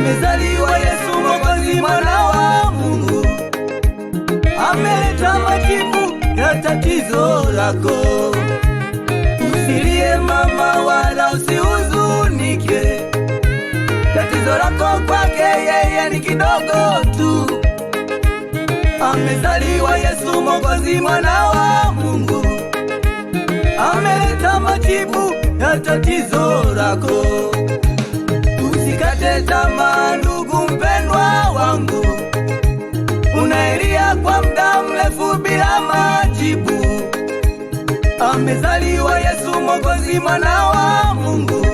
Amezaliwa Yesu Mwokozi, mwana wa Mungu. Ameleta majibu ya tatizo lako. Usilie mama, wala usihuzunike. Tatizo lako kwake yeye ni kidogo tu. Amezaliwa Yesu Mwokozi, mwana wa Mungu. Ameleta majibu ya tatizo lako. Usikate tamaa ndugu mpendwa wangu. Unaelia kwa muda mrefu bila majibu. Amezaliwa Yesu Mwokozi, mwana wa Mungu.